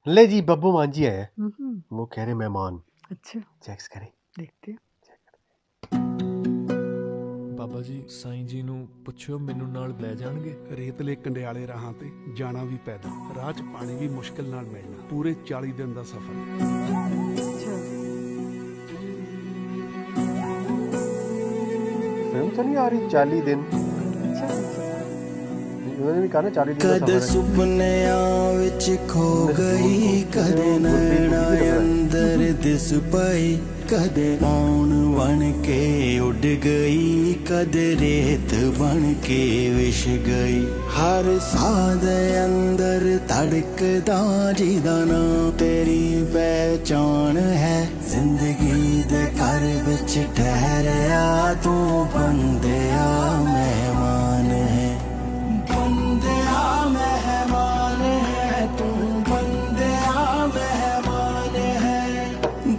ले जी बब्बू मांझी आए हैं। हम्म, वो कह रहे मेहमान अच्छा चेक्स करें। देखते हैं। ਬਾਬਾ ਜੀ ਸਾਈਂ ਜੀ ਨੂੰ ਪੁੱਛਿਓ ਮੈਨੂੰ ਨਾਲ ਲੈ ਜਾਣਗੇ। ਰੇਤਲੇ ਕੰਡਿਆਲੇ ਰਾਹਾਂ ਤੇ ਜਾਣਾ ਵੀ ਪੈਦਾ, ਰਾਹ 'ਚ ਪਾਣੀ ਵੀ ਮੁਸ਼ਕਿਲ ਨਾਲ ਮਿਲਣਾ, ਪੂਰੇ 40 ਦਿਨ ਦਾ ਸਫ਼ਰ। अच्छा फिल्म तो नहीं आ रही 40 दिन, अच्छा उन्होंने भी कहा ना 40 दिन का कद सफर है। सुपनियां विच खो गई, कद नैना अंदर दिस पाई, कद मौन बन के उड़ गई, कद रेत बन के विश गई। हर साद अंदर धड़कदा जिदा ना तेरी पहचान है, जिंदगी दे घर विच ठहरिया तू बंदिया मेहमान है, बंदिया मेहमान है तू, बंदिया मेहमान है।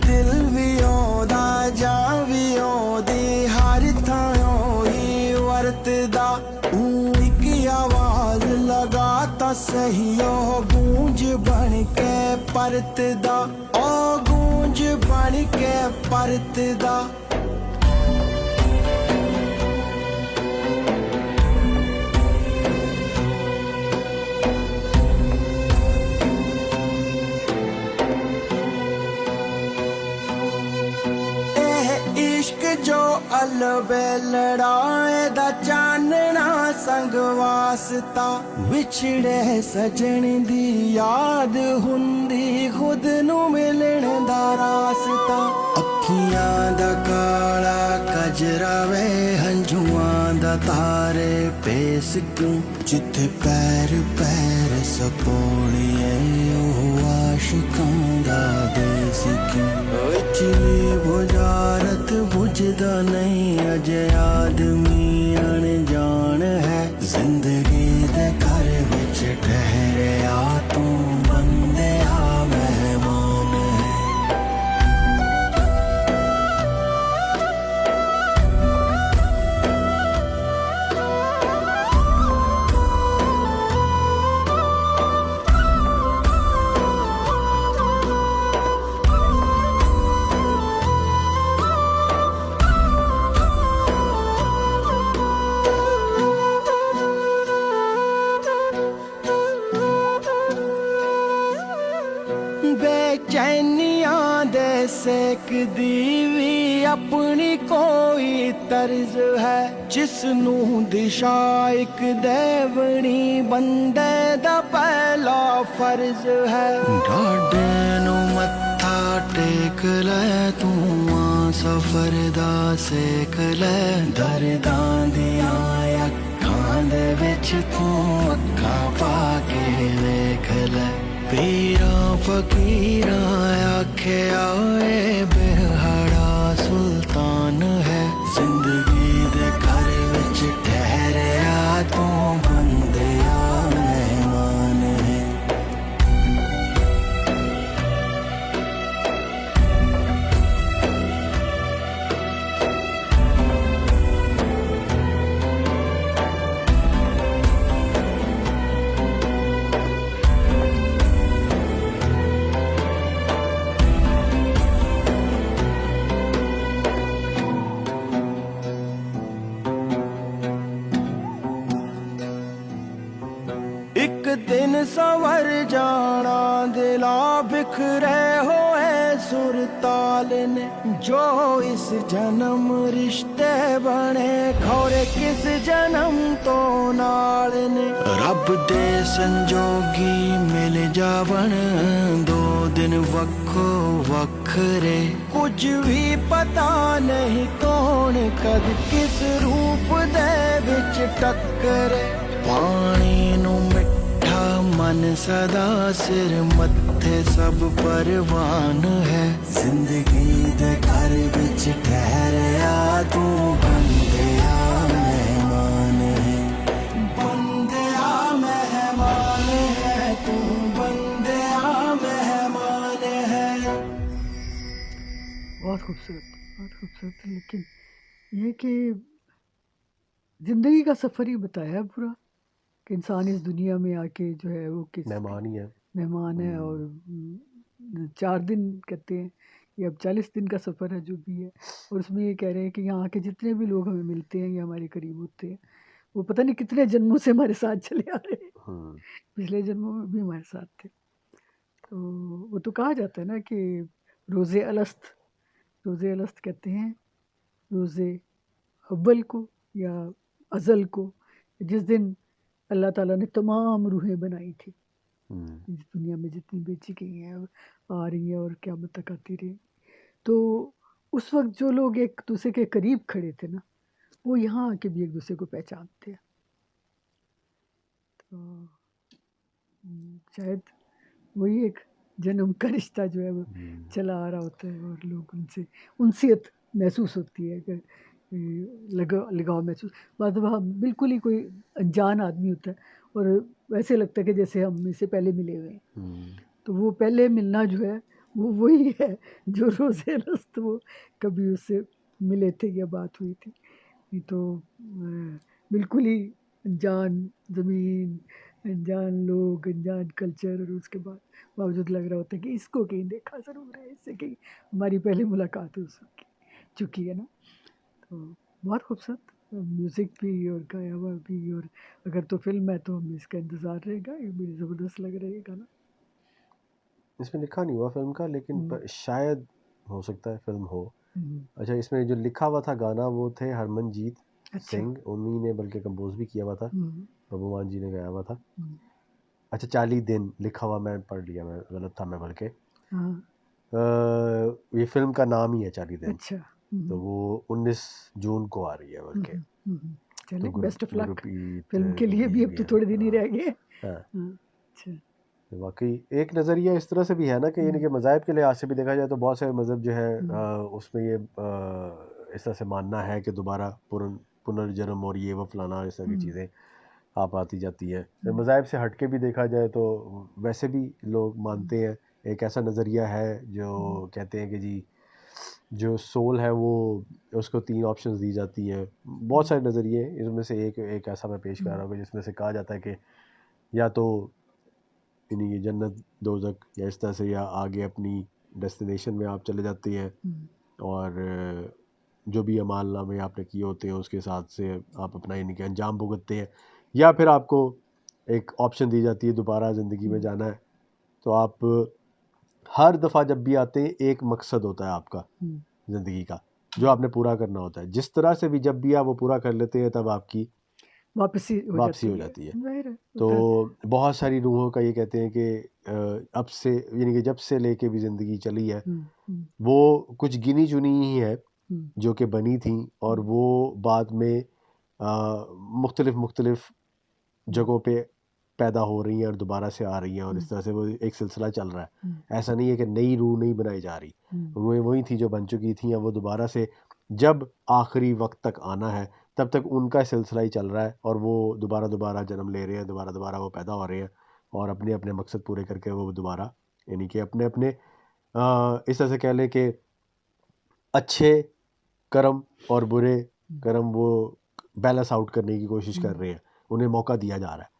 दिल भी ओदा जां भी ओदी, हर थां ही वरतदा, एक आवाज लगाता सही ओ गूंज बन के परतदा, ओ गूंज बन के परतदा। इश्क जो अलबेलड़ाए दा चानना संग वास्ता, विछड़े सजन दी याद हुंदी खुद नू मिलण दा रास्ता। अखियां दा काला कजरा वे हंझुआं दा तारे पेस क्यों, जिथे पैर पैर सपोलिए ओ आशिकां दा देस क्यों। विचली बुझारत बुझदा नहीं अजे आदमी अनजान है, जिंदगी दे घर विच ठहरिया तू बंदिया मेहमान है। बेचैनियां दे सेक दी भी अपनी कोई तर्ज है, जिसनू दिशा एक देवनी बंदे दा पहला फर्ज है। डाडे नू मत्था टेक ले तू सफर दा सेक ले, दर्दां दियां अखां दे विच तू अखां पा के वेख ले। पीरा फकीरा आखे आए बिरहाड़ा सुल्तान है, जिंदगी दे घर विच ठहरिया तू बंदिया मेहमान है। एक दिन सवर जाना दिला बिखरे होए सुरताल ने, जो इस जन्म रिश्ते बने खौरे किस जन्म तो नाल ने। रब दे संजोगी मिल जावन दो दिन वक्खो वखरे, कुछ भी पता नहीं कौन कद किस रूप दे विच टक्करे। पानी नू मिठा मन सदा सिर मत्थे सब परवान है, जिंदगी दे घर विच ठहरिया तू बंदिया मेहमान है, बंदिया मेहमान है तू, बंदिया मेहमान है। बहुत खूबसूरत। लेकिन ये कि जिंदगी का सफर ही बताया है पूरा, कि इंसान इस दुनिया में आके जो है वो किस मेहमान ही है। मेहमान है और 4 दिन कहते हैं, ये अब 40 दिन का सफ़र है जो भी है। और उसमें ये कह रहे हैं कि यहाँ के जितने भी लोग हमें मिलते हैं या हमारे करीब होते हैं, वो पता नहीं कितने जन्मों से हमारे साथ चले आ रहे हैं, हम्म, पिछले जन्मों में भी हमारे साथ थे। तो वो तो कहा जाता है ना कि रोज़े अलस्त कहते हैं रोज़े अव्वल को या अज़ल को, जिस दिन अल्लाह ताला ने तमाम रूहें बनाई थी, इस दुनिया में जितनी बेची गई हैं आ रही हैं और क़यामत तक आती रही। तो उस वक्त जो लोग एक दूसरे के करीब खड़े थे ना, वो यहाँ आके भी एक दूसरे को पहचानते हैं। तो शायद वही एक जन्म का रिश्ता जो है वो चला आ रहा होता है और लोग उनसे उनसियत महसूस होती है कि लगाव महसूस। बाद दफ़ा बिल्कुल ही कोई अनजान आदमी होता है और वैसे लगता है कि जैसे हम इससे पहले मिले हुए हैं। तो वो पहले मिलना जो है वो वही है जो रोज़े अलस्त वो कभी उससे मिले थे या बात हुई थी। नहीं तो बिल्कुल ही अनजान ज़मीन, अनजान लोग, अनजान कल्चर, और उसके बाद बावजूद लग रहा होता है कि इसको कहीं देखा ज़रूर है, इससे कहीं हमारी पहले मुलाकात हो चुकी है ना। तो बहुत खूबसूरत म्यूज़िक भी और गाया हुआ भी, और अगर तो फिल्म है तो हमें इसका इंतज़ार रहेगा। ये बड़ी ज़बरदस्त लग रहा है ये गाना। इसमें लिखा नहीं हुआ फिल्म का, लेकिन शायद हो सकता है फिल्म हो। अच्छा, इसमें जो लिखा हुआ था गाना वो थे हरमनजीत सिंह, उन्हीं ने बल्कि कंपोज भी किया हुआ था, प्रभु मान जी ने गाया हुआ था। अच्छा, 40 दिन लिखा हुआ, मैं पढ़ लिया, मैं गलत था मैं बल्कि। ये फिल्म का नाम ही है 40 दिन। अच्छा। तो वो 19 जून को आ रही है बल्कि। चलिए, तो best of luck Gurpreet film के लिए भी। अब तो थोड़े दिन ही रह गए। अच्छा, वाकई एक नज़रिया इस तरह से भी है ना कि यानी कि मज़ाहिब के लिहाज से भी देखा जाए तो बहुत सारे मज़हब जो है उसमें ये इस तरह से मानना है कि दोबारा पुनर्जन्म और ये वो फलाना इस तरह की चीज़ें आप आती जाती है। मज़ाहिब से हट के भी देखा जाए तो वैसे भी लोग मानते हैं। एक ऐसा नज़रिया है जो कहते हैं कि जी जो सोल है वो उसको 3 ऑप्शंस दी जाती है। बहुत सारे नज़रिए, इसमें से एक ऐसा मैं पेश कर रहा हूँ जिसमें से कहा जाता है कि या तो यानी ये जन्नत दोज़ख या इस तरह से, या आगे अपनी डेस्टिनेशन में आप चले जाते हैं और जो भी अमाल नामे आपने किए होते हैं उसके साथ से आप अपना यानी कि अंजाम भुगतते हैं, या फिर आपको एक ऑप्शन दी जाती है दोबारा ज़िंदगी में जाना है। तो आप हर दफ़ा जब भी आते हैं एक मकसद होता है आपका ज़िंदगी का जो आपने पूरा करना होता है। जिस तरह से भी जब भी आप वो पूरा कर लेते हैं तब आपकी वापसी हो जाती है। तो बहुत सारी रूहों का ये कहते हैं कि अब से यानी कि जब से लेके भी ज़िंदगी चली है वो कुछ गिनी चुनी ही है जो कि बनी थी, और वो बाद में मुख्तलिफ जगहों पे पैदा हो रही हैं और दोबारा से आ रही हैं, और इस तरह से वो एक सिलसिला चल रहा है। ऐसा नहीं है कि नई रूह नहीं बनाई जा रही, रूहें वही थी जो बन चुकी थी, वो दोबारा से जब आखिरी वक्त तक आना है तब तक उनका सिलसिला ही चल रहा है, और वो दोबारा जन्म ले रहे हैं, दोबारा वो पैदा हो रहे हैं और अपने अपने मकसद पूरे करके वो दोबारा यानी कि अपने अपने इस तरह से कह लें कि अच्छे कर्म और बुरे कर्म वो बैलेंस आउट करने की कोशिश कर रहे हैं, उन्हें मौका दिया जा रहा है।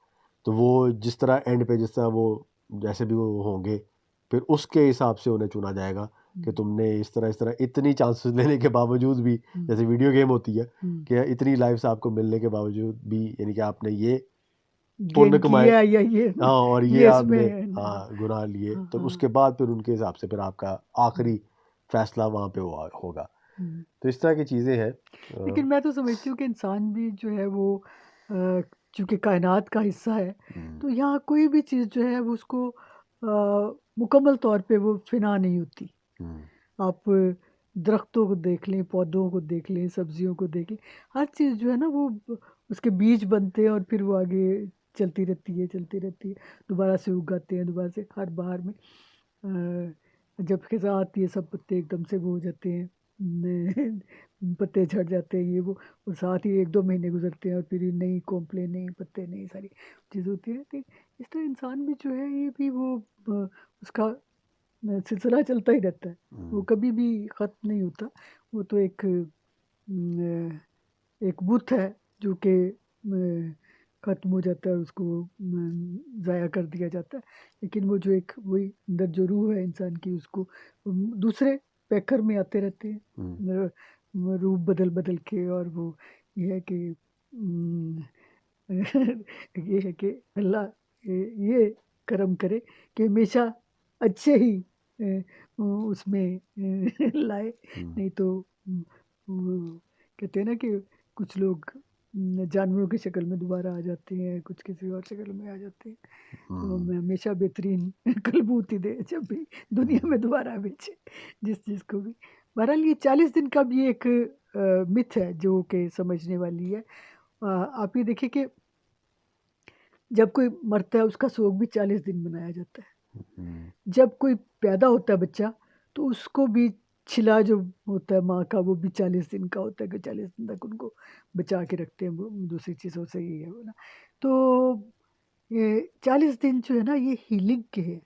तो वो जिस तरह एंड पे जिस तरह वो जैसे भी वो होंगे फिर उसके हिसाब से उन्हें चुना जाएगा कि तुमने इस तरह इतनी चांसेस लेने के बावजूद भी, जैसे वीडियो गेम होती है कि इतनी लाइफ्स आपको मिलने के बावजूद भी यानी कि आपने ये पुण्य कमाए और ये आपने गुनाह लिए, तो उसके बाद फिर उनके हिसाब से फिर आपका आखिरी फैसला वहाँ पे होगा। तो इस तरह की चीज़ें हैं। लेकिन मैं तो समझती हूँ कि इंसान भी जो है वो चूँकि कायनात का हिस्सा है, तो यहाँ कोई भी चीज़ जो है वो उसको मुकम्मल तौर पे वो फिना नहीं होती। आप दरख्तों को देख लें, पौधों को देख लें, सब्जियों को देख लें, हर चीज़ जो है ना वो उसके बीज बनते हैं और फिर वो आगे चलती रहती है, दोबारा से उगाते हैं, दोबारा से हर बार में जब खिज़ां आती है सब पत्ते एकदम से वो हो जाते हैं, पत्ते झड़ जाते हैं ये वो, और साथ ही 1-2 महीने गुजरते हैं और फिर नई कोंपलें, नए पत्ते, नई सारी चीज़ होती है। तो इस तरह इंसान भी जो है ये भी वो उसका सिलसिला चलता ही रहता है, वो कभी भी ख़त्म नहीं होता। वो तो एक बुत है जो कि ख़त्म हो जाता है, उसको ज़ाया कर दिया जाता है। लेकिन वो जो एक वही अंदर जो रूह है इंसान की, उसको दूसरे पैकर में आते रहते हैं रूप बदल बदल के। और वो ये है कि ये है कि अल्लाह ये करम करे कि हमेशा अच्छे ही उसमें लाए। नहीं तो वो कहते हैं ना कि कुछ लोग जानवरों की शक्ल में दोबारा आ जाते हैं, कुछ किसी और शक्ल में आ जाते हैं। तो मैं हमेशा बेहतरीन कलबूती दे जब भी दुनिया में दोबारा भेजे जिस चीज़ को भी। बहरहाल ये 40 दिन का भी एक मिथ है जो कि समझने वाली है। आप ये देखिए कि जब कोई मरता है उसका शोक भी 40 दिन मनाया जाता है। जब कोई पैदा होता है बच्चा, तो उसको भी छिला जो होता है माँ का, वो भी 40 दिन का होता है कि 40 दिन तक उनको बचा के रखते हैं वो दूसरी चीज़ों से। ही है वो ना। तो ये 40 दिन जो है ना, ये हीलिंग के है।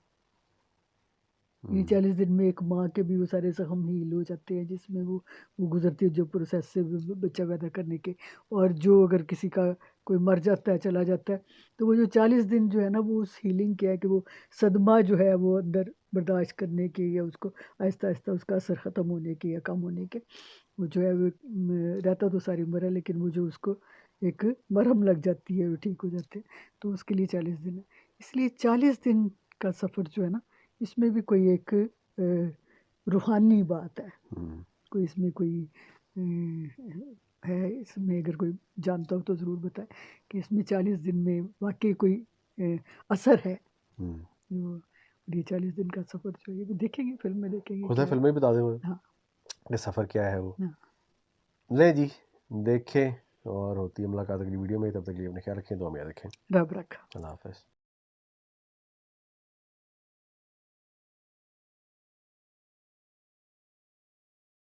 ये 40 दिन में एक माँ के भी वो सारे ज़ख्म हील हो जाते हैं, जिसमें वो गुजरती है जो प्रोसेस से बच्चा पैदा करने के। और जो अगर किसी का कोई मर जाता है, चला जाता है, तो वो जो 40 दिन जो है ना, वो उस हीलिंग के है कि वो सदमा जो है वो अंदर बर्दाश्त करने की, या उसको आहिस्ता आहिस्ता उसका असर ख़त्म होने की या कम होने के, वो जो है वो रहता तो सारी उम्र है, लेकिन वो जो उसको एक मरहम लग जाती है, वो ठीक हो जाते हैं। तो उसके लिए 40 दिन है। इसलिए 40 दिन का सफ़र जो है ना, इसमें भी कोई एक रूहानी बात है। कोई इसमें कोई है, इसमें अगर कोई जानता हो तो ज़रूर बताए कि इसमें 40 दिन में वाकई कोई असर है। जो ये 40 दिन का सफ़र जो है, ये भी देखेंगे, फिल्म में देखेंगे होता है, क्या फिल्म में बता दें हाँ कि सफ़र क्या है वो। हाँ। ले जी, देखें। और होती है मुलाकात अगली वीडियो में। तब तक के लिए अपने ख्याल रखें, तो हम याद रखें। रब रखा। अल्लाह हाफ़िज़।